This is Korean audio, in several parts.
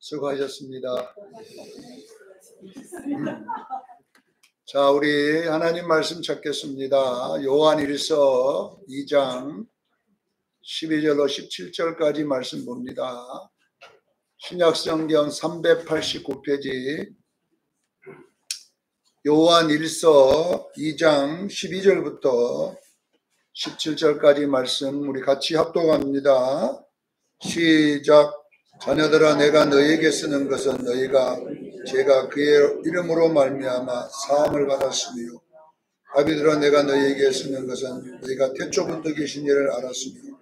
수고하셨습니다. 자, 우리 하나님 말씀 찾겠습니다. 요한일서 2장 12절로 17절까지 말씀 봅니다. 신약성경 389페이지 요한일서 2장 12절부터 17절까지 말씀 우리 같이 합독합니다. 시작. 자녀들아, 내가 너희에게 쓰는 것은 제가 그의 이름으로 말미암아 사함을 받았으며, 아비들아, 내가 너희에게 쓰는 것은 너희가 태초부터 계신 이를 알았으며,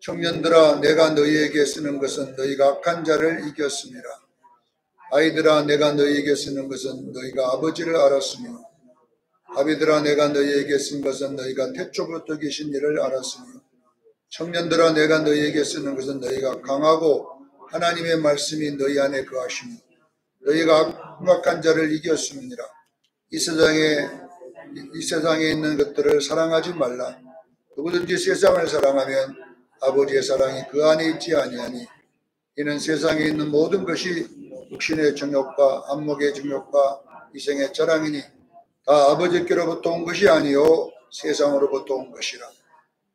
청년들아, 내가 너희에게 쓰는 것은 너희가 악한 자를 이겼습니다. 아이들아, 내가 너희에게 쓰는 것은 너희가 아버지를 알았으며, 아비들아, 내가 너희에게 쓴 것은 너희가 태초부터 계신 이를 알았으며, 청년들아, 내가 너희에게 쓰는 것은 너희가 강하고 하나님의 말씀이 너희 안에 거하시며 너희가 악한 자를 이겼음이니라. 이 세상에 있는 것들을 사랑하지 말라. 누구든지 세상을 사랑하면 아버지의 사랑이 그 안에 있지 아니하니, 이는 세상에 있는 모든 것이 육신의 정욕과 안목의 정욕과 이생의 자랑이니 다 아버지께로부터 온 것이 아니요 세상으로부터 온 것이라.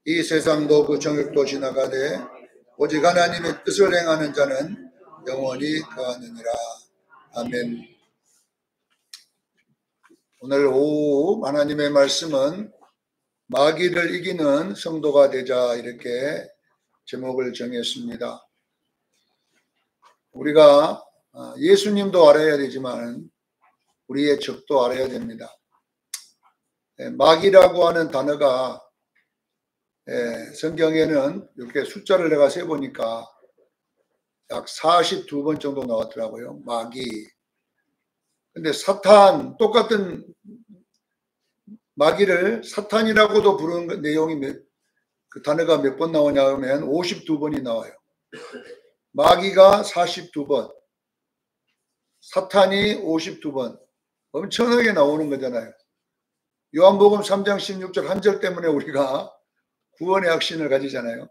이 세상도 그 정욕도 지나가되 오직 하나님의 뜻을 행하는 자는 영원히 거하느니라. 아멘. 오늘 오후 하나님의 말씀은 마귀를 이기는 성도가 되자, 이렇게 제목을 정했습니다. 우리가 예수님도 알아야 되지만 우리의 적도 알아야 됩니다. 마귀라고 하는 단어가 성경에는 이렇게 숫자를 내가 세보니까 약 42번 정도 나왔더라고요. 마귀. 근데 사탄, 똑같은 마귀를 사탄이라고도 부르는 내용이 그 단어가 몇 번 나오냐 하면 52번이 나와요. 마귀가 42번, 사탄이 52번. 엄청나게 나오는 거잖아요. 요한복음 3장 16절 한 절 때문에 우리가 구원의 확신을 가지잖아요.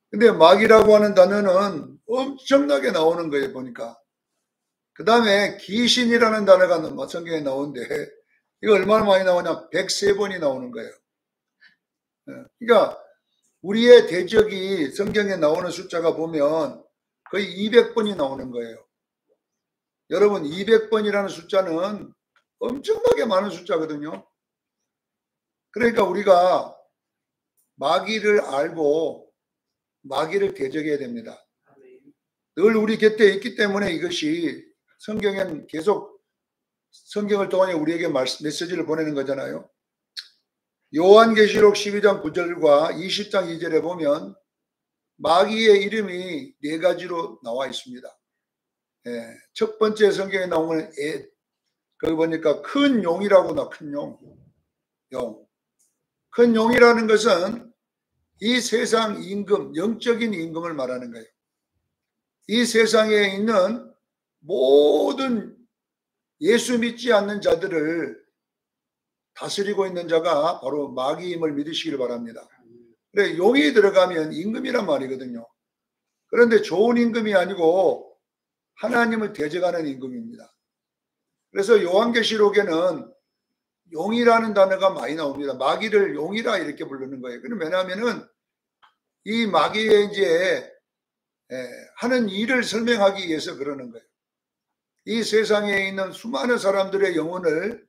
근데 마귀라고 하는 단어는 엄청나게 나오는 거예요, 보니까. 그 다음에 귀신이라는 단어가 성경에 나오는데 이거 얼마나 많이 나오냐? 103번이 나오는 거예요. 그러니까 우리의 대적이 성경에 나오는 숫자가 보면 거의 200번이 나오는 거예요. 여러분, 200번이라는 숫자는 엄청나게 많은 숫자거든요. 그러니까 우리가 마귀를 알고 마귀를 대적해야 됩니다. 늘 우리 곁에 있기 때문에 이것이 성경에는 계속 성경을 통해 우리에게 메시지를 보내는 거잖아요. 요한계시록 12장 9절과 20장 2절에 보면 마귀의 이름이 4가지로 나와 있습니다. 첫 번째 성경에 나오는 거기 보니까 큰 용이라고 나와. 큰 용. 큰 용이라는 것은 이 세상 임금, 영적인 임금을 말하는 거예요. 이 세상에 있는 모든 예수 믿지 않는 자들을 다스리고 있는 자가 바로 마귀임을 믿으시길 바랍니다. 그래, 용이 들어가면 임금이란 말이거든요. 그런데 좋은 임금이 아니고 하나님을 대적하는 임금입니다. 그래서 요한계시록에는 용이라는 단어가 많이 나옵니다. 마귀를 용이라 이렇게 부르는 거예요. 그럼 왜냐하면은 이 마귀의 이제 하는 일을 설명하기 위해서 그러는 거예요. 이 세상에 있는 수많은 사람들의 영혼을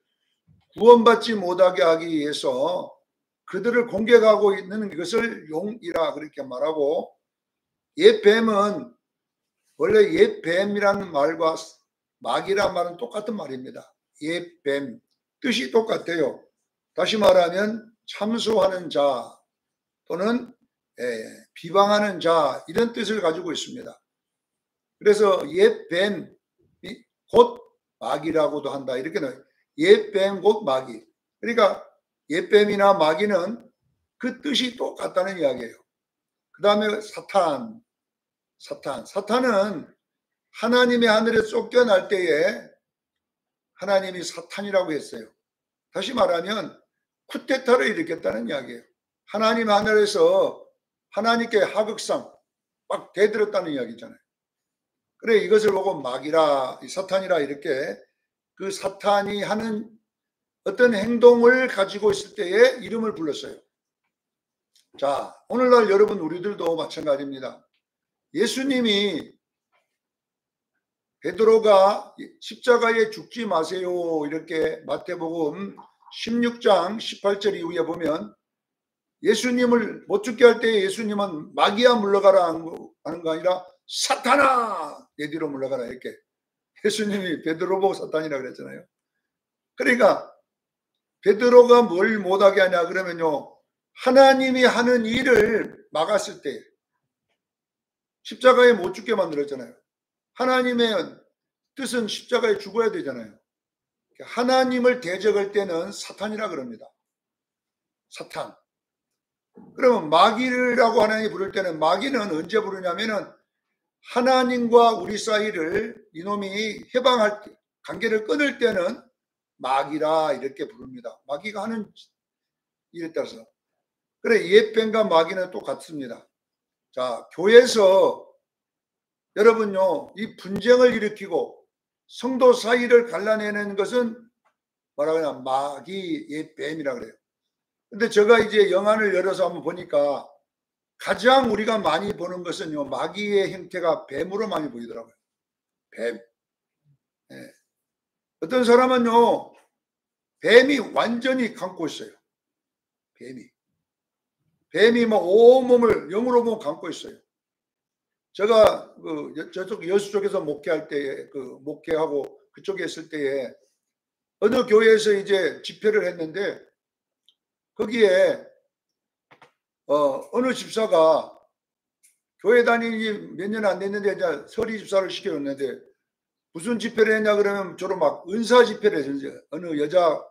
구원받지 못하게 하기 위해서 그들을 공격하고 있는 것을 용이라 그렇게 말하고, 옛뱀은 원래 옛뱀이라는 말과 마귀란 말은 똑같은 말입니다. 옛뱀. 뜻이 똑같아요. 다시 말하면 참소하는 자 또는 비방하는 자, 이런 뜻을 가지고 있습니다. 그래서 옛뱀 곧 마귀라고도 한다, 이렇게 나와요. 옛뱀 곧 마귀. 그러니까 옛뱀이나 마귀는 그 뜻이 똑같다는 이야기예요. 그 다음에 사탄은 하나님의 하늘에 쫓겨날 때에 하나님이 사탄이라고 했어요. 다시 말하면 쿠데타를 일으켰다는 이야기예요. 하나님 하늘에서 하나님께 하극상 막 대들었다는 이야기잖아요. 그래 이것을 보고 마귀라, 사탄이라 이렇게 그 사탄이 하는 어떤 행동을 가지고 있을 때에 이름을 불렀어요. 자, 오늘날 여러분 우리들도 마찬가지입니다. 예수님이 베드로가 십자가에 죽지 마세요 이렇게 마태복음 16장 18절 이후에 보면 예수님을 못 죽게 할 때 예수님은 마귀야 물러가라 하는 거 아니라 사탄아 내 뒤로 물러가라 이렇게 예수님이 베드로 보고 사탄이라 그랬잖아요. 그러니까 베드로가 뭘 못하게 하냐 그러면요, 하나님이 하는 일을 막았을 때 십자가에 못 죽게 만들었잖아요. 하나님의 뜻은 십자가에 죽어야 되잖아요. 하나님을 대적할 때는 사탄이라 그럽니다. 사탄. 그러면 마귀라고 하나님이 부를 때는 마귀는 언제 부르냐면은 하나님과 우리 사이를 이놈이 해방할 때, 관계를 끊을 때는 마귀라 이렇게 부릅니다. 마귀가 하는 일에 따라서. 그래 옛뱀과 마귀는 똑같습니다. 자, 교회에서 여러분요, 이 분쟁을 일으키고 성도 사이를 갈라내는 것은 뭐라 그러냐, 마귀 옛뱀이라 그래요. 근데 제가 이제 영안을 열어서 한번 보니까 가장 우리가 많이 보는 것은요, 마귀의 형태가 뱀으로 많이 보이더라고요. 뱀. 네. 어떤 사람은요, 뱀이 완전히 감고 있어요. 뱀이 뭐 온몸을 영으로 보면 감고 있어요. 제가 저쪽 여수 쪽에서 목회할 때에 목회하고 그쪽에 있을 때에 어느 교회에서 이제 집회를 했는데 거기에 어느 집사가 교회 다니기 몇 년 안 됐는데 이제 서리 집사를 시켜줬는데 무슨 집회를 했냐 그러면 저로 막 은사 집회를 했어요. 어느 여자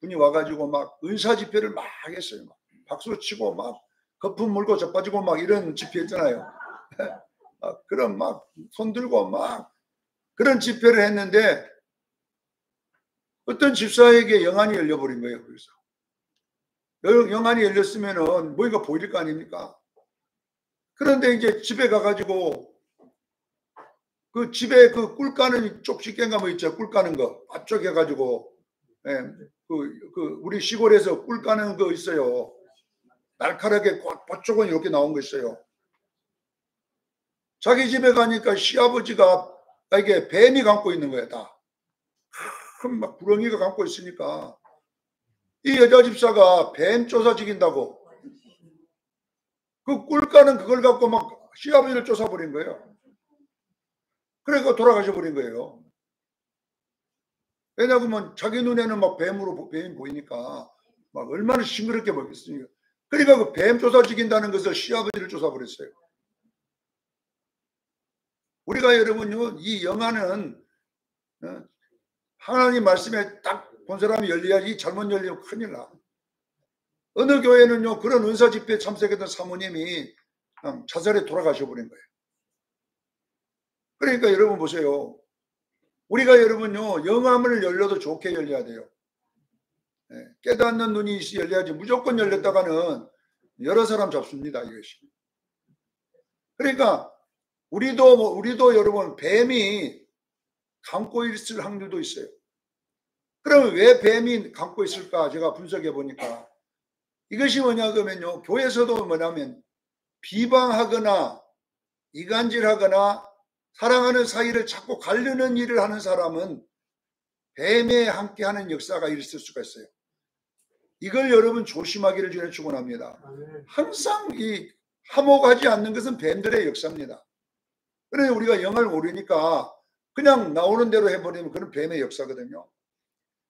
분이 와가지고 막 은사 집회를 막 했어요. 막 박수 치고 막 거품 물고 자빠지고 막 이런 집회 했잖아요. 그런 막 손들고 막 그런 집회를 했는데 어떤 집사에게 영안이 열려버린 거예요. 그래서 영안이 열렸으면은 뭔가 보일 거 아닙니까? 그런데 이제 집에 가가지고 그 집에 그 꿀 까는 쪽집게인가 뭐 있죠. 꿀 까는 거 앞쪽 해가지고 우리 시골에서 꿀 까는 거 있어요. 날카롭게 그쪽은 이렇게 나온 거 있어요. 자기 집에 가니까 시아버지가 이게 뱀이 감고 있는 거야 다. 큰 막 구렁이가 감고 있으니까 이 여자 집사가 뱀 쫓아 죽인다고 그 꿀 까는 그걸 갖고 막 시아버지를 쫓아버린 거예요. 그래서 돌아가셔 버린 거예요. 왜냐하면 자기 눈에는 막 뱀이 보이니까 막 얼마나 싱그럽게 보겠습니까? 그러니까 그 뱀 쫓아 죽인다는 것을 시아버지를 쫓아버렸어요. 우리가 여러분요, 이 영안은 하나님 말씀에 딱 본 사람이 열려야지 잘못 열리면 큰일 나. 어느 교회는요, 그런 은사 집회에 참석했던 사모님이 자살에 돌아가셔 버린 거예요. 그러니까 여러분 보세요. 우리가 여러분요, 영암을 열려도 좋게 열려야 돼요. 깨닫는 눈이 열려야지 무조건 열렸다가는 여러 사람 잡습니다, 이것이. 그러니까 우리도 여러분 뱀이 감고 있을 확률도 있어요. 그럼 왜 뱀이 감고 있을까? 제가 분석해 보니까 이것이 뭐냐 그러면요, 교회에서도 뭐냐면 비방하거나 이간질하거나 사랑하는 사이를 자꾸 가르는 일을 하는 사람은 뱀에 함께하는 역사가 있을 수가 있어요. 이걸 여러분 조심하기를 저는 축원합니다. 항상 이 화목하지 않는 것은 뱀들의 역사입니다. 그런데 우리가 영을 모르니까 그냥 나오는 대로 해버리면 그건 뱀의 역사거든요.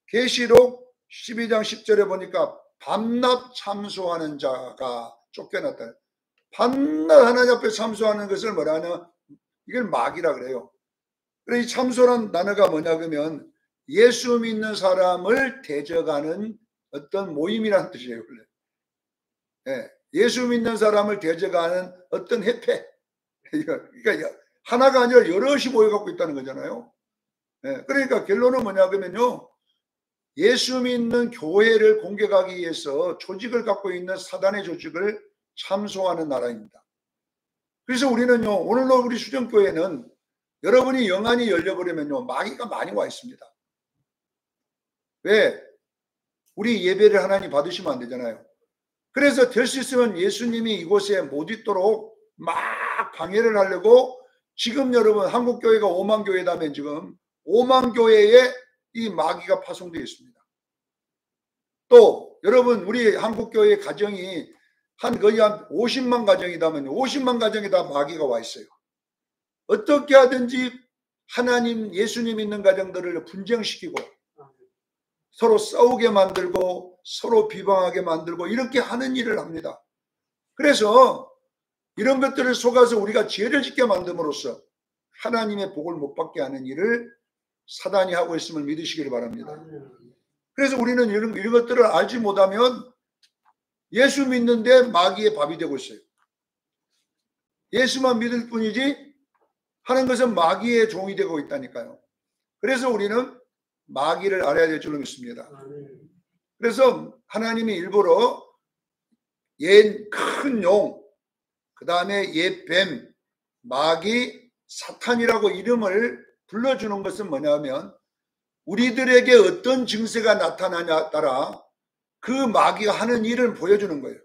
계시록 12장 10절에 보니까 밤낮 참소하는 자가 쫓겨났다. 밤낮 하나님 앞에 참소하는 것을 뭐라 하냐, 이걸 마귀라 그래요. 그래서 이 참소란 단어가 뭐냐 그러면 예수 믿는 사람을 대적하는 어떤 모임이라는 뜻이에요. 원래. 예수 믿는 사람을 대적하는 어떤 협회. 그러니까 하나가 아니라 여럿이 모여갖고 있다는 거잖아요. 그러니까 결론은 뭐냐 그러면요, 예수 믿는 교회를 공격하기 위해서 조직을 갖고 있는 사단의 조직을 참소하는 나라입니다. 그래서 우리는요, 오늘날 우리 수정교회는 여러분이 영안이 열려버리면요, 마귀가 많이 와 있습니다. 왜? 우리 예배를 하나님 받으시면 안 되잖아요. 그래서 될 수 있으면 예수님이 이곳에 못 있도록 막 방해를 하려고 지금 여러분 한국교회가 5만 교회다면 지금 5만 교회에 이 마귀가 파송되어 있습니다. 또 여러분 우리 한국교회 가정이 거의 한 50만 가정이다면 50만 가정에 다 마귀가 와 있어요. 어떻게 하든지 하나님 예수님 있는 가정들을 분쟁시키고 서로 싸우게 만들고 서로 비방하게 만들고 이렇게 하는 일을 합니다. 그래서 이런 것들을 속아서 우리가 죄를 짓게 만듦으로써 하나님의 복을 못 받게 하는 일을 사단이 하고 있음을 믿으시기를 바랍니다. 그래서 우리는 이런 것들을 알지 못하면 예수 믿는데 마귀의 밥이 되고 있어요. 예수만 믿을 뿐이지 하는 것은 마귀의 종이 되고 있다니까요. 그래서 우리는 마귀를 알아야 될 줄로 믿습니다. 그래서 하나님이 일부러 옛 큰 용, 그 다음에 옛 뱀, 마귀, 사탄이라고 이름을 불러주는 것은 뭐냐면 우리들에게 어떤 증세가 나타나냐에 따라 그 마귀가 하는 일을 보여주는 거예요.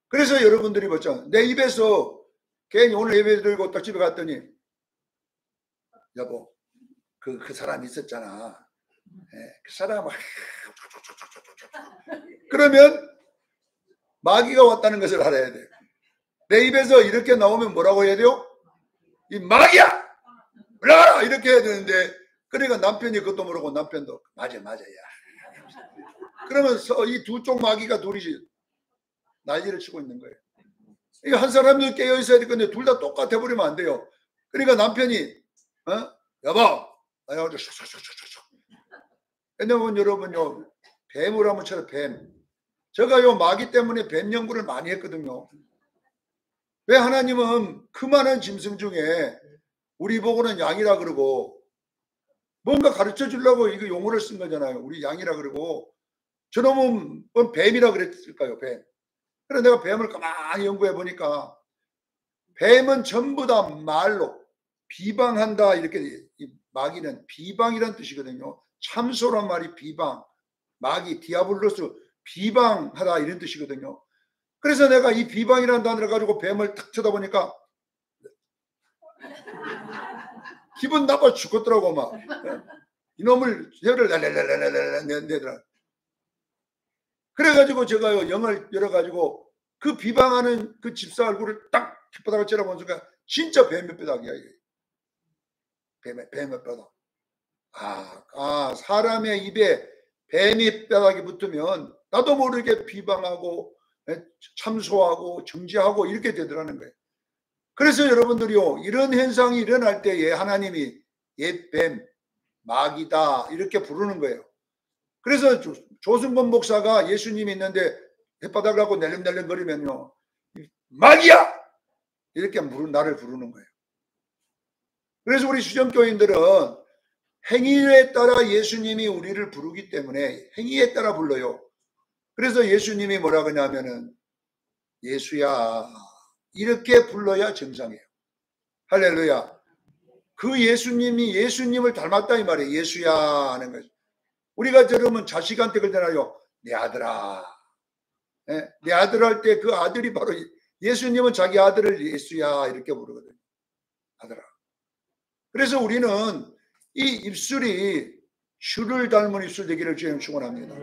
그래서 여러분들이 보죠. 내 입에서 괜히 오늘 예배 드리고 딱 집에 갔더니 여보 그 사람 있었잖아. 그 사람 그러면 마귀가 왔다는 것을 알아야 돼요. 내 입에서 이렇게 나오면 뭐라고 해야 돼요? 이 마귀야! 올라가라! 이렇게 해야 되는데 그러니까 남편이 그것도 모르고 남편도 맞아 야. 그러면서 이 두 쪽 마귀가 둘이 난리를 치고 있는 거예요. 이거 한 사람도 깨어 있어야 될 건데 둘 다 똑같아 버리면 안 돼요. 그러니까 남편이 여보 왜냐면 여러분요 뱀을 한번 쳐요. 뱀. 제가 요 마귀 때문에 뱀 연구를 많이 했거든요. 왜 하나님은 그 많은 짐승 중에 우리 보고는 양이라 그러고 뭔가 가르쳐 주려고 이거 용어를 쓴 거잖아요. 우리 양이라 그러고 저놈은 뱀이라 그랬을까요? 뱀. 그래서 내가 뱀을 가만히 연구해 보니까 뱀은 전부 다 말로 비방한다 이렇게 이 마귀는 비방이란 뜻이거든요. 참소란 말이 비방, 마귀, 디아블로스 비방하다 이런 뜻이거든요. 그래서 내가 이 비방이라는 단어를 가지고 뱀을 탁 쳐다보니까 기분 나빠 죽겠더라고 막. 이놈을 혀를 내더라. 그래가지고 제가 영을 열어가지고 그 비방하는 그 집사 얼굴을 딱 혓바닥을 째려본 순간 진짜 뱀의 뼈다귀야 이게. 뱀의 뼈다귀. 사람의 입에 뱀이 뼈다귀 붙으면 나도 모르게 비방하고 참소하고 정죄하고 이렇게 되더라는 거예요. 그래서 여러분들이요 이런 현상이 일어날 때에 하나님이 옛뱀, 마귀다 이렇게 부르는 거예요. 그래서 조승건 목사가 예수님이 있는데 혓바닥을 하고 낼름낼름거리면요 마귀야! 이렇게 나를 부르는 거예요. 그래서 우리 수정교인들은 행위에 따라 예수님이 우리를 부르기 때문에 행위에 따라 불러요. 그래서 예수님이 뭐라 그러냐면은 예수야 이렇게 불러야 정상이에요. 할렐루야. 그 예수님이 예수님을 닮았다 이 말이에요. 예수야 하는 거죠. 우리가 저러면 자식한테 그러잖아요. 내 아들아. 내 아들 할 때 그 아들이 바로 예수님은 자기 아들을 예수야 이렇게 부르거든요. 아들아. 그래서 우리는 이 입술이 주를 닮은 입술 되기를 주님 축원합니다.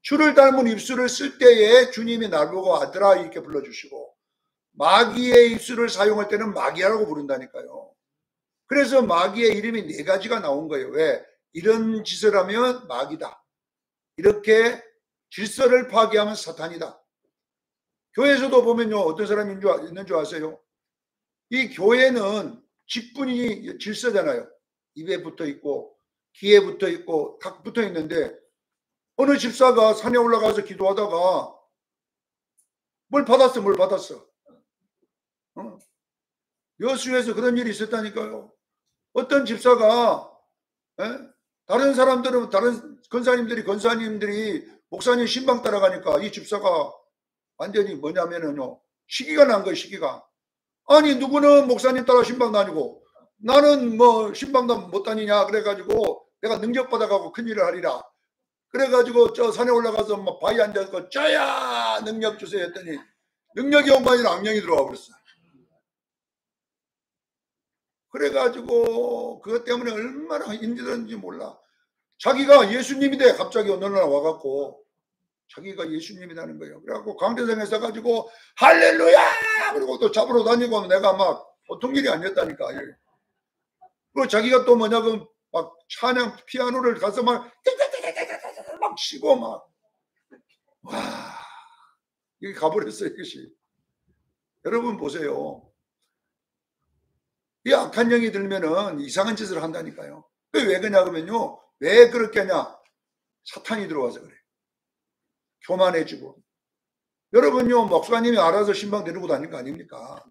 주를 닮은 입술을 쓸 때에 주님이 날 보고 아들아 이렇게 불러주시고 마귀의 입술을 사용할 때는 마귀라고 부른다니까요. 그래서 마귀의 이름이 4가지가 나온 거예요. 왜? 이런 짓을 하면 마귀다. 이렇게 질서를 파괴하면 사탄이다. 교회에서도 보면요 어떤 사람이 있는 줄 아세요? 이 교회는 직분이 질서잖아요. 입에 붙어 있고 귀에 붙어 있고 탁 붙어 있는데 어느 집사가 산에 올라가서 기도하다가 뭘 받았어. 여수에서 그런 일이 있었다니까요. 어떤 집사가 다른 사람들은 다른 권사님들이 목사님 신방 따라가니까 이 집사가 완전히 뭐냐면은요 시기가 난 거예요. 시기가. 아니 누구는 목사님 따라 신방 다니고 나는 뭐 신방도 못 다니냐 그래가지고 내가 능력받아가고 큰일을 하리라. 그래가지고 저 산에 올라가서 막 바위 앉아서 저야 능력 주세요 했더니 능력이 온 거 아니라 악령이 들어와 버렸어. 그래가지고 그것 때문에 얼마나 힘들었는지 몰라. 자기가 예수님인데 갑자기 어느 날 와갖고 자기가 예수님이라는 거예요. 그래갖고 강대상에 서가지고 할렐루야! 그리고 또 잡으러 다니고 내가 막 보통 일이 아니었다니까. 그리고 자기가 또 뭐냐면 막 찬양 피아노를 가서 막 치고 막 와, 이게 가버렸어요. 이것이. 여러분 보세요. 이 악한 영이 들면은 이상한 짓을 한다니까요. 왜 그러냐 그러면요. 왜 그렇게 하냐. 사탄이 들어와서 그래. 교만해지고. 여러분요, 목사님이 알아서 신방 데리고 다니는 거 아닙니까?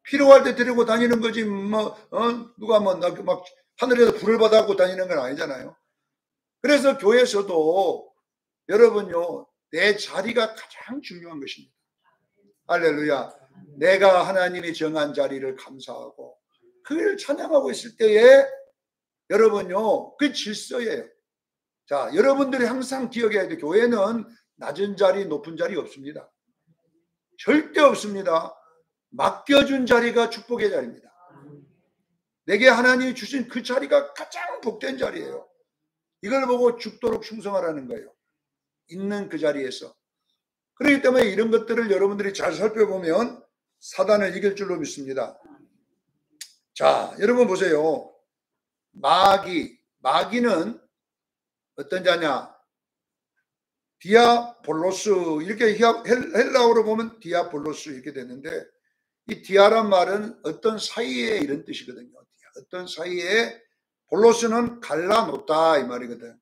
필요할 때 데리고 다니는 거지, 누가 막 하늘에서 불을 받아갖고 다니는 건 아니잖아요. 그래서 교회에서도 여러분요, 내 자리가 가장 중요한 것입니다. 할렐루야. 내가 하나님이 정한 자리를 감사하고, 그걸 찬양하고 있을 때에 여러분요, 그 질서예요. 자, 여러분들이 항상 기억해야 돼요. 교회는 낮은 자리, 높은 자리 없습니다. 절대 없습니다. 맡겨준 자리가 축복의 자리입니다. 내게 하나님이 주신 그 자리가 가장 복된 자리예요. 이걸 보고 죽도록 충성하라는 거예요. 있는 그 자리에서. 그렇기 때문에 이런 것들을 여러분들이 잘 살펴보면 사단을 이길 줄로 믿습니다. 자, 여러분 보세요. 마귀는 어떤 자냐? 디아볼로스, 이렇게 헬라어로 보면 디아볼로스 이렇게 되는데, 이 디아란 말은 어떤 사이에 이런 뜻이거든요. 어떤 사이에, 볼로스는 갈라놓다 이 말이거든.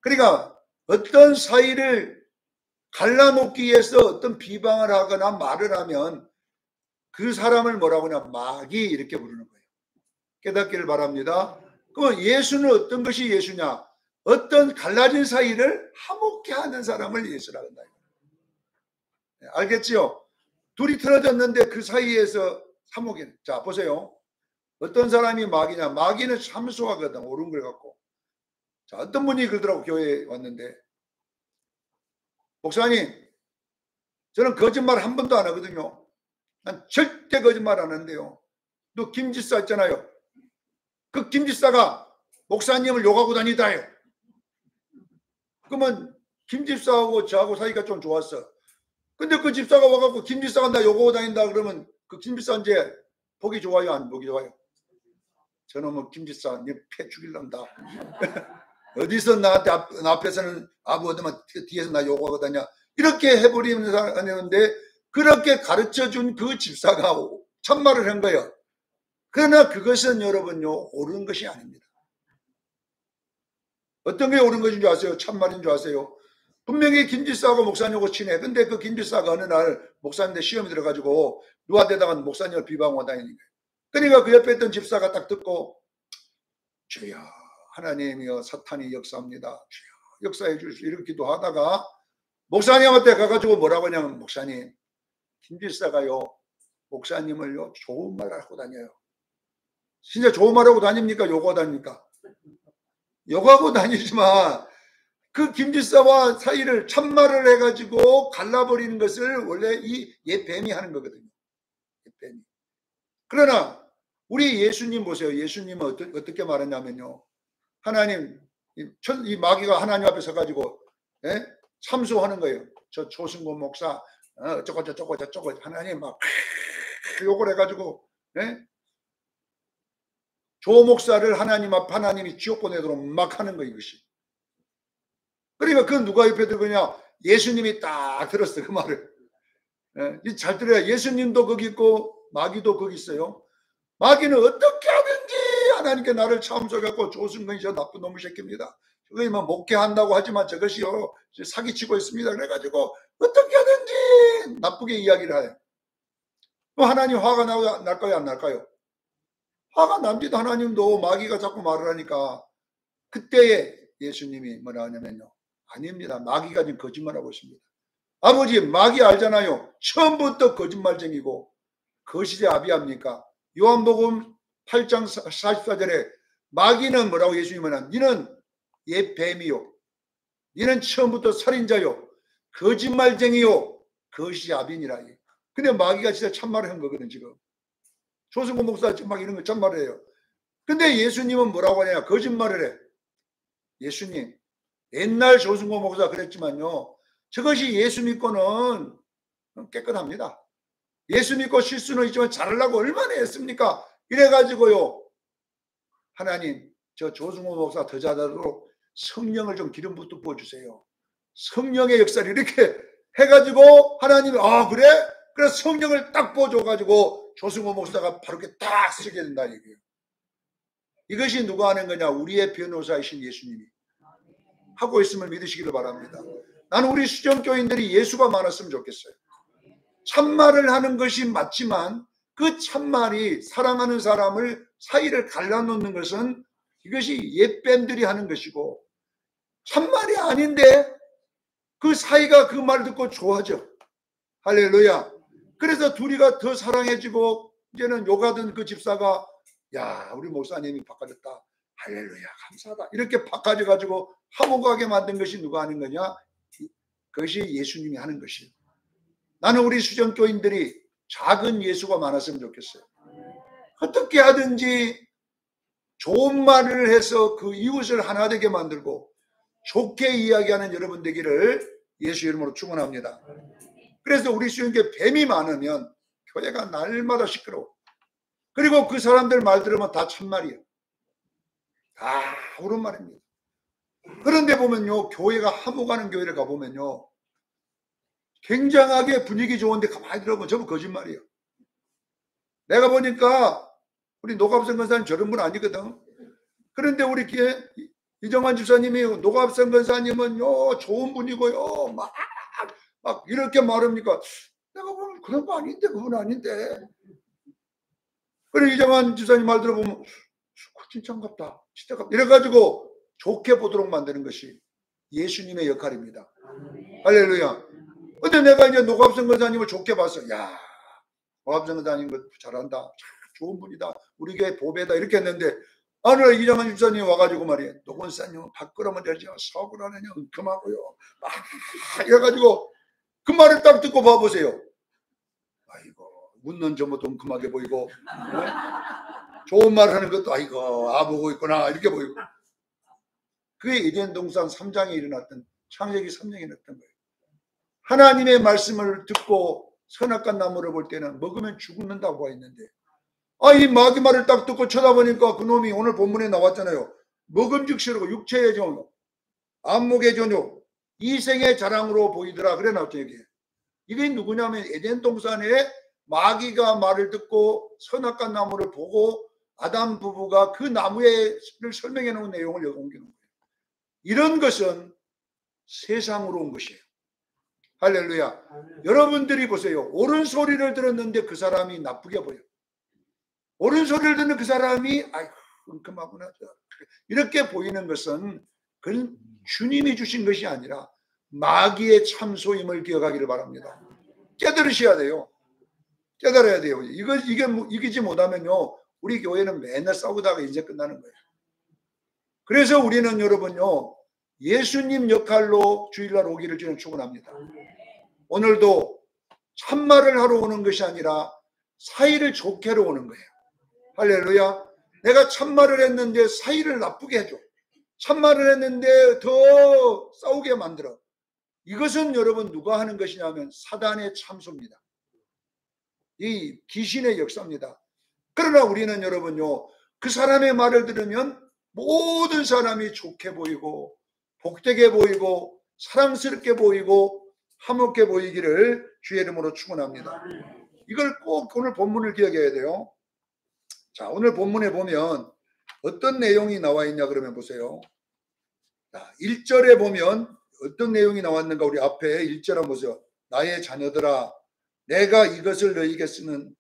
그러니까 어떤 사이를 갈라놓기 위해서 어떤 비방을 하거나 말을 하면 그 사람을 뭐라고 하냐? 마귀 이렇게 부르는 거예요. 깨닫기를 바랍니다. 그럼 예수는 어떤 것이 예수냐? 어떤 갈라진 사이를 화목케 하는 사람을 예수라 한다. 알겠지요? 둘이 틀어졌는데 그 사이에서 화목해. 자, 보세요. 어떤 사람이 마귀냐? 마귀는 참소하거든. 옳은 걸 갖고. 자, 어떤 분이 그러더라고 교회에 왔는데, 목사님, 저는 거짓말 한 번도 안 하거든요. 난 절대 거짓말 안 하는데요. 또 김지사 있잖아요. 그 김지사가 목사님을 욕하고 다니다요. 그러면 김집사하고 저하고 사이가 좀 좋았어. 근데 그 집사가 와갖고 김집사가 나 욕하고 다닌다 그러면 그 김집사 이제 보기 좋아요, 안 보기 좋아요? 저는 뭐 김집사 니 패 죽일란다. 어디서 나한테 나 앞에서는 아부 어디만 뒤에서 나 욕하고 다냐 이렇게 해버리는 사람인데, 그렇게 가르쳐준 그 집사가 참말을 한 거예요. 그러나 그것은 여러분요 옳은 것이 아닙니다. 어떤 게 옳은 것인 줄 아세요? 참말인 줄 아세요? 분명히 김집사하고 목사님하고 친해. 근데 그 김집사가 어느 날 목사님한테 시험이 들어가지고 누구한테다가 목사님을 비방하고 다니는 거예요. 그러니까 그 옆에 있던 집사가 딱 듣고, 주여 하나님이여 사탄이 역사합니다. 주여 역사해 주시오. 이렇게 기도하다가 목사님한테 가가지고 뭐라고 하냐면, 목사님, 김집사가요 목사님을요 좋은 말 하고 다녀요. 진짜 좋은 말 하고 다닙니까? 욕하고 다닙니까? 욕하고 다니지만 그 김집사와 사이를 참말을 해가지고 갈라버리는 것을 원래 이 옛뱀이 하는 거거든요. 옛뱀이. 그러나 우리 예수님 보세요. 예수님은 어떻게 말했냐면요. 하나님, 이 마귀가 하나님 앞에 서가지고 참소하는 거예요. 저 조승곤 목사 저쩌고 하나님 막 욕을 해가지고 조 목사를 하나님 앞 하나님이 지옥 보내도록 막 하는 거예요. 이것이. 그러니까 그건 누가 옆에 들거냐? 예수님이 딱 들었어 그 말을. 잘 들어야. 예수님도 거기 있고 마귀도 거기 있어요. 마귀는 어떻게 하든지 하나님께 나를 참소해갖고 조승근이 저 나쁜 놈의 새끼입니다. 저거 뭐 목회한다고 하지만 저것이요 사기치고 있습니다. 그래가지고 어떻게 하든지 나쁘게 이야기를 해요. 그럼 하나님 화가 날까요 안 날까요? 화가 납니다. 하나님도. 마귀가 자꾸 말을 하니까. 그때에 예수님이 뭐라 하냐면요, 아닙니다. 마귀가 지금 거짓말하고 있습니다. 아버지, 마귀 알잖아요. 처음부터 거짓말쟁이고 거짓의 아비합니까? 요한복음 8장 44절에 마귀는 뭐라고 예수님은 하냐? 너는 옛 뱀이요, 너는 처음부터 살인자요, 거짓말쟁이요, 거시아빈이라. 근데 마귀가 진짜 참말을 한 거거든. 지금 조승구 목사 막 이런 거 참말을 해요. 근데 예수님은 뭐라고 하냐? 거짓말을 해. 예수님, 옛날 조승구 목사 그랬지만요, 저것이 예수 믿고는 깨끗합니다. 예수 믿고 실수는 있지만 잘하려고 얼마나 했습니까? 이래가지고요, 하나님, 저 조승호 목사 더 잘하도록 성령을 좀 기름 붓고 주세요. 성령의 역사를 이렇게 해가지고 하나님이 그래? 그래서 성령을 딱 부어줘가지고 조승호 목사가 바로 이렇게 딱 쓰게 된다 이거예요. 이것이 누가 하는 거냐? 우리의 변호사이신 예수님이 하고 있음을 믿으시기를 바랍니다. 나는 우리 수정교인들이 예수가 많았으면 좋겠어요. 참말을 하는 것이 맞지만 그 참말이 사랑하는 사람을 사이를 갈라놓는 것은 이것이 옛뱀들이 하는 것이고, 참말이 아닌데 그 사이가 그 말을 듣고 좋아져. 할렐루야. 그래서 둘이가 더 사랑해지고 이제는 욕하던 그 집사가 야, 우리 목사님이 바꿔졌다. 할렐루야, 감사하다. 이렇게 바꿔져가지고 화목하게 만든 것이 누가 하는 거냐? 그것이 예수님이 하는 것이에요. 나는 우리 수정교인들이 작은 예수가 많았으면 좋겠어요. 어떻게 하든지 좋은 말을 해서 그 이웃을 하나 되게 만들고 좋게 이야기하는 여러분 되기를 예수 이름으로 축원합니다. 그래서 우리 수영교회 뱀이 많으면 교회가 날마다 시끄러워. 그리고 그 사람들 말 들으면 다 참말이에요. 다 옳은 말입니다. 그런데 보면요, 교회가 화목하는 교회를 가보면요, 굉장하게 분위기 좋은데 가만히 들어보면 전부 거짓말이에요. 내가 보니까 우리 노갑선 권사님 저런 분 아니거든. 그런데 우리 이정환 집사님이 노갑선 권사님은요 좋은 분이고요 막 이렇게 말합니까? 내가 보면 그런 거 아닌데, 그분 아닌데. 그래 이정환 집사님 말 들어보면 진짜인갑다, 진짜갑다 이래가지고 좋게 보도록 만드는 것이 예수님의 역할입니다. 할렐루야. 근데 내가 이제 노갑선 권사님을 좋게 봤어. 야, 노갑선 권사님 잘한다, 좋은 분이다, 우리 교회 보배다 이렇게 했는데 어느 이정환 집사님이 와가지고 말이에요. 노 권사님 밖으로만 되죠, 속으로 하느냐 은큼하고요 막 이래가지고 그 말을 딱 듣고 봐보세요. 아이고, 웃는 점도 은큼하게 보이고 좋은 말 하는 것도 아이고 보고 있구나 이렇게 보이고. 그게 에덴 동산 3장에 일어났던, 창세기 3장에 일어났던 거예요. 하나님의 말씀을 듣고 선악과 나무를 볼 때는 먹으면 죽는다고 와 있는데, 이 마귀 말을 딱 듣고 쳐다보니까 그놈이 오늘 본문에 나왔잖아요. 먹음직스러고 육체의 정욕, 안목의 전욕, 이생의 자랑으로 보이더라. 그래 나왔죠. 이게 누구냐면 에덴 동산에 마귀가 말을 듣고 선악과 나무를 보고 아담 부부가 그 나무를 설명해 놓은 내용을 여기 옮겨 놓은 거예요. 이런 것은 세상으로 온 것이에요. 할렐루야. 여러분들이 보세요. 옳은 소리를 들었는데 그 사람이 나쁘게 보여. 옳은 소리를 듣는 그 사람이 아이고 은큼하구나 이렇게 보이는 것은 그건 주님이 주신 것이 아니라 마귀의 참소임을 기억하기를 바랍니다. 깨달으셔야 돼요. 깨달아야 돼요. 이게 이기지 못하면요, 우리 교회는 맨날 싸우다가 이제 끝나는 거예요. 그래서 우리는 여러분요, 예수님 역할로 주일날 오기를 저는 축원합니다. 오늘도 참말을 하러 오는 것이 아니라 사이를 좋게 하러 오는 거예요. 할렐루야. 내가 참말을 했는데 사이를 나쁘게 해줘. 참말을 했는데 더 싸우게 만들어. 이것은 여러분 누가 하는 것이냐면 사단의 참소입니다. 이 귀신의 역사입니다. 그러나 우리는 여러분요, 그 사람의 말을 들으면 모든 사람이 좋게 보이고 복되게 보이고 사랑스럽게 보이고 화목해 보이기를 주의 이름으로 축원합니다. 이걸 꼭 오늘 본문을 기억해야 돼요. 자, 오늘 본문에 보면 어떤 내용이 나와 있냐 그러면 보세요. 자, 1절에 보면 어떤 내용이 나왔는가. 우리 앞에 1절 한번 보세요. 나의 자녀들아, 내가 이것을 너희에게 쓰는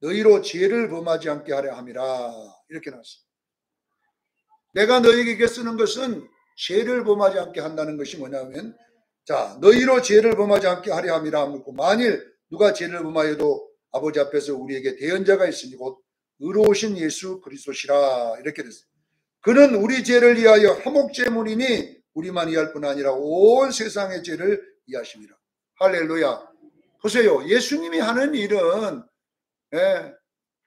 너희로 죄를 범하지 않게 하려 함이라. 이렇게 나왔어요. 내가 너희에게 쓰는 것은 죄를 범하지 않게 한다는 것이 뭐냐면, 자, 너희로 죄를 범하지 않게 하려 함이라 하고, 만일 누가 죄를 범하여도 아버지 앞에서 우리에게 대언자가 있으니 곧 의로우신 예수 그리스도시라. 이렇게 됐어요. 그는 우리 죄를 위하여 화목제물이니 우리만 이할 뿐 아니라 온 세상의 죄를 이하십니다. 할렐루야. 보세요. 예수님이 하는 일은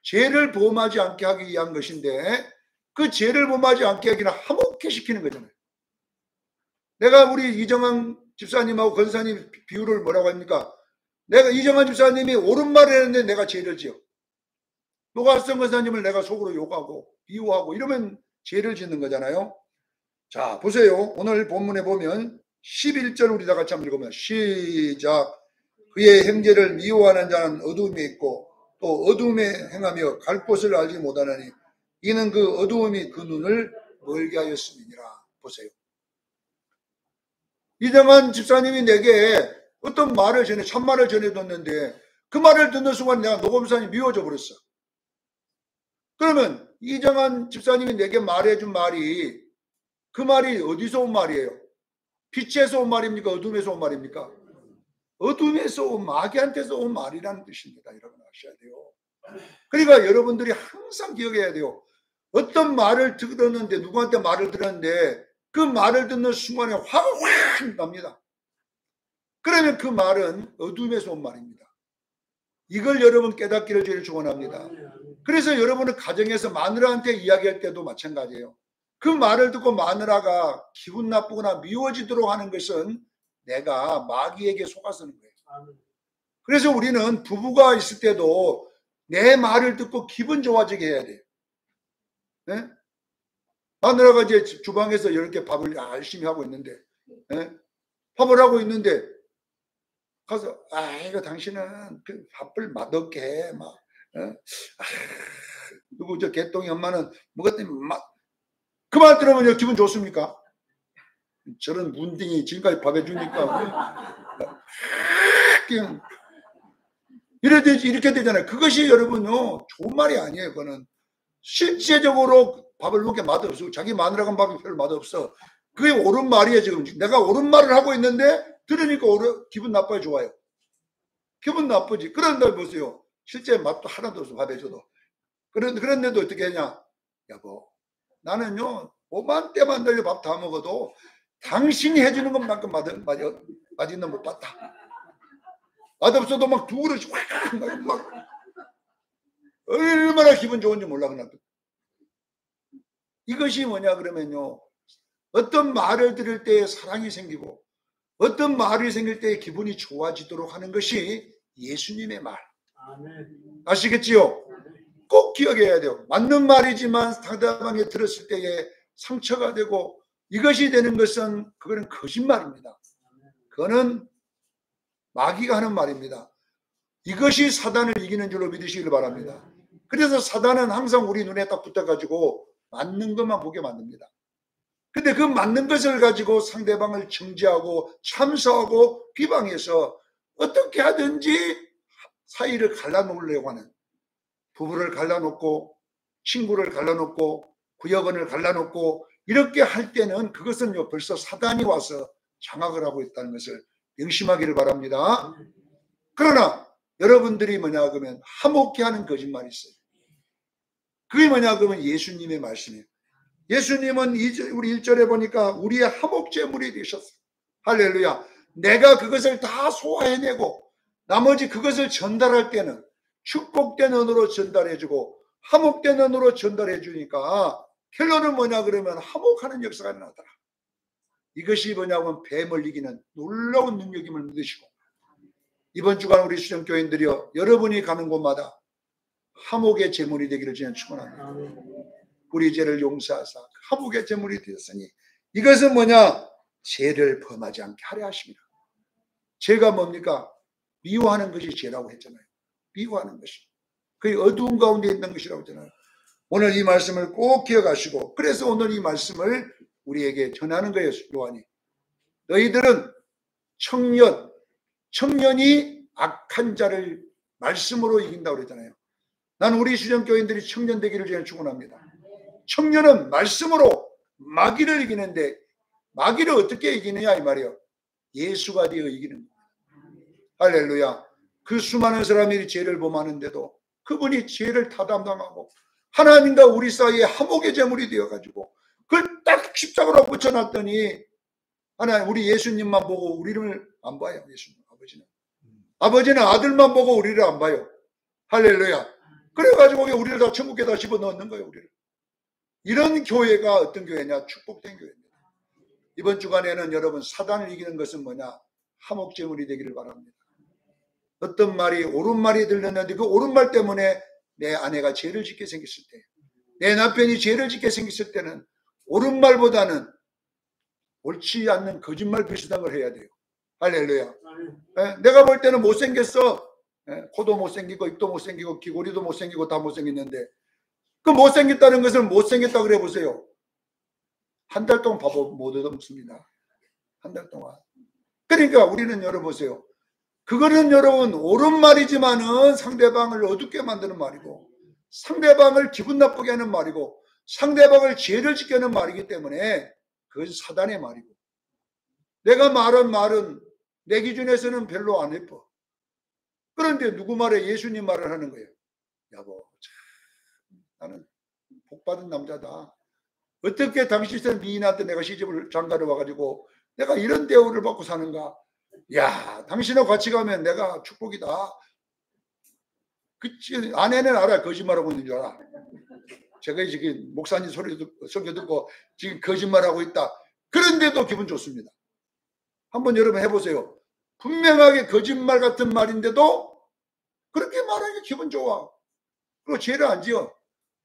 죄를 범하지 않게 하기 위한 것인데 그 죄를 범하지 않게 하기는 화목케 시키는 거잖아요. 내가 우리 이정환 집사님하고 권사님 비유를 뭐라고 합니까? 내가 이정환 집사님이 옳은 말을 했는데 내가 죄를 지어. 노가성 권사님을 내가 속으로 욕하고 비유하고 이러면 죄를 짓는 거잖아요. 자, 보세요. 오늘 본문에 보면 11절 우리 다 같이 한번 읽으면 시작. 그의 행제를 미워하는 자는 어두움에 있고 또 어두움에 행하며 갈 곳을 알지 못하나니 이는 그 어두움이 그 눈을 멀게 하였음이니라. 보세요. 이정환 집사님이 내게 어떤 말을 참말을 전해줬는데 그 말을 듣는 순간 내가 노검사님 미워져 버렸어. 그러면 이정환 집사님이 내게 말해준 말이 그 말이 어디서 온 말이에요? 빛에서 온 말입니까? 어둠에서 온 말입니까? 어둠에서 온 마귀한테서 온 말이라는 뜻입니다. 여러분 아셔야 돼요. 그러니까 여러분들이 항상 기억해야 돼요. 어떤 말을 들었는데 누구한테 말을 들었는데 그 말을 듣는 순간에 화가 확 납니다. 그러면 그 말은 어둠에서 온 말입니다. 이걸 여러분 깨닫기를 제일 축원합니다. 그래서 여러분은 가정에서 마누라한테 이야기할 때도 마찬가지예요. 그 말을 듣고 마누라가 기분 나쁘거나 미워지도록 하는 것은 내가 마귀에게 속아서는 거예요. 그래서 우리는 부부가 있을 때도 내 말을 듣고 기분 좋아지게 해야 돼요. 네? 마누라가 이제 주방에서 이렇게 밥을 열심히 하고 있는데, 밥을 하고 있는데, 가서, 이거 당신은 그 밥을 맛없게, 누구 저 개똥이 엄마는 먹었더니 그 말 들으면 기분 좋습니까? 저런 문딩이 지금까지 밥 해주니까, 그냥, 이렇게 되잖아요. 그것이 여러분요, 좋은 말이 아니에요, 그거는. 실제적으로 밥을 먹게 맛없어. 자기 마누라가 밥이 별로 맛없어. 그게 옳은 말이에요, 지금. 내가 옳은 말을 하고 있는데, 들으니까 기분 나빠요, 좋아요? 기분 나쁘지. 그런데 보세요. 실제 맛도 하나도 없어, 밥 해줘도. 그런데도 어떻게 하냐? 여보, 나는요, 5만 때만 들려 밥 다 먹어도 당신이 해주는 것만큼 맛있는 못 봤다. 맛없어도 막 두 그릇씩 막 얼마나 기분 좋은지 몰라. 그냥. 이것이 뭐냐 그러면요. 어떤 말을 들을 때 사랑이 생기고 어떤 말이 생길 때 기분이 좋아지도록 하는 것이 예수님의 말. 아시겠지요? 꼭 기억해야 돼요. 맞는 말이지만 상대방이 들었을 때에 상처가 되고 이것이 되는 것은 그거는 거짓말입니다. 그거는 마귀가 하는 말입니다. 이것이 사단을 이기는 줄로 믿으시길 바랍니다. 그래서 사단은 항상 우리 눈에 딱 붙어가지고 맞는 것만 보게 만듭니다. 근데 그 맞는 것을 가지고 상대방을 정죄하고 참소하고 비방해서 어떻게 하든지 사이를 갈라놓으려고 하는, 부부를 갈라놓고 친구를 갈라놓고 구역원을 갈라놓고 이렇게 할 때는 그것은요 벌써 사단이 와서 장악을 하고 있다는 것을 명심하기를 바랍니다. 그러나 여러분들이 뭐냐 그러면 화목케 하는 거짓말이 있어요. 그게 뭐냐 그러면 예수님의 말씀이에요. 예수님은 우리 1절에 보니까 우리의 화목제물이 되셨어요. 할렐루야. 내가 그것을 다 소화해내고 나머지 그것을 전달할 때는 축복된 언어로 전달해주고 화목된 언어로 전달해주니까 결론은 뭐냐 그러면 화목하는 역사가 나더라. 이것이 뭐냐면 뱀을 이기는 놀라운 능력임을 믿으시고 이번 주간 우리 수정교인들이여 여러분이 가는 곳마다 화목의 제물이 되기를 저는 축원합니다. 우리 죄를 용서하사 화목의 제물이 되었으니 이것은 뭐냐? 죄를 범하지 않게 하려 하십니다. 죄가 뭡니까? 미워하는 것이 죄라고 했잖아요. 미워하는 것이. 그 어두운 가운데 있는 것이라고 했잖아요. 오늘 이 말씀을 꼭 기억하시고 그래서 오늘 이 말씀을 우리에게 전하는 거예요. 요한이. 너희들은 청년이 악한 자를 말씀으로 이긴다고 그랬잖아요. 난 우리 수정교인들이 청년 되기를 저는 축원합니다. 청년은 말씀으로 마귀를 이기는데 마귀를 어떻게 이기느냐 이 말이에요. 예수가 되어 이기는 거예요. 할렐루야. 그 수많은 사람들이 죄를 범하는데도 그분이 죄를 다 담당하고 하나님과 우리 사이에 화목의 제물이 되어가지고 그걸 딱 십자가로 붙여놨더니 하나님, 우리 예수님만 보고 우리를 안 봐요. 예수님 아버지는 아들만 보고 우리를 안 봐요. 할렐루야. 그래가지고 우리를 다 천국에 다 집어넣는 거예요. 우리를. 이런 교회가 어떤 교회냐? 축복된 교회입니다. 이번 주간에는 여러분, 사단을 이기는 것은 뭐냐? 화목제물이 되기를 바랍니다. 어떤 말이 옳은 말이 들렸는데 그 옳은 말 때문에 내 아내가 죄를 짓게 생겼을 때, 내 남편이 죄를 짓게 생겼을 때는 옳은 말보다는 옳지 않는 거짓말 비슷한 걸 해야 돼요. 할렐루야. 내가 볼 때는 못생겼어. 코도 못생기고 입도 못생기고 귀고리도 못생기고 다 못생겼는데 그 못생겼다는 것을 못생겼다 그래 보세요. 한 달 동안 밥 못 얻어먹습니다. 한 달 동안. 그러니까 우리는 열어보세요. 그거는 여러분 옳은 말이지만은 상대방을 어둡게 만드는 말이고 상대방을 기분 나쁘게 하는 말이고 상대방을 죄를 짓게 하는 말이기 때문에 그것이 사단의 말이고 내가 말한 말은 내 기준에서는 별로 안 예뻐. 그런데 누구 말에 예수님 말을 하는 거예요. 여보, 참, 나는 복받은 남자다. 어떻게 당신은 미인한테 내가 시집을 장가를 와가지고 내가 이런 대우를 받고 사는가? 야, 당신하고 같이 가면 내가 축복이다. 그치, 아내는 알아. 거짓말하고 있는 줄 알아. 제가 지금 목사님 소리 설교 듣고 지금 거짓말하고 있다. 그런데도 기분 좋습니다. 한번 여러분 해보세요. 분명하게 거짓말 같은 말인데도 그렇게 말하니까 기분 좋아. 그리고 죄를 안 지어.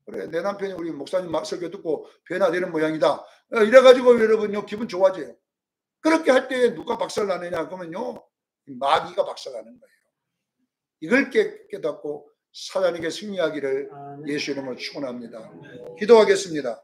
그래, 내 남편이 우리 목사님 설교 듣고 변화되는 모양이다. 이래가지고 여러분요, 기분 좋아져요. 그렇게 할 때 누가 박살나느냐 그러면요, 마귀가 박살나는 거예요. 이걸 깨닫고 사단에게 승리하기를 예수 이름으로 축원합니다. 기도하겠습니다.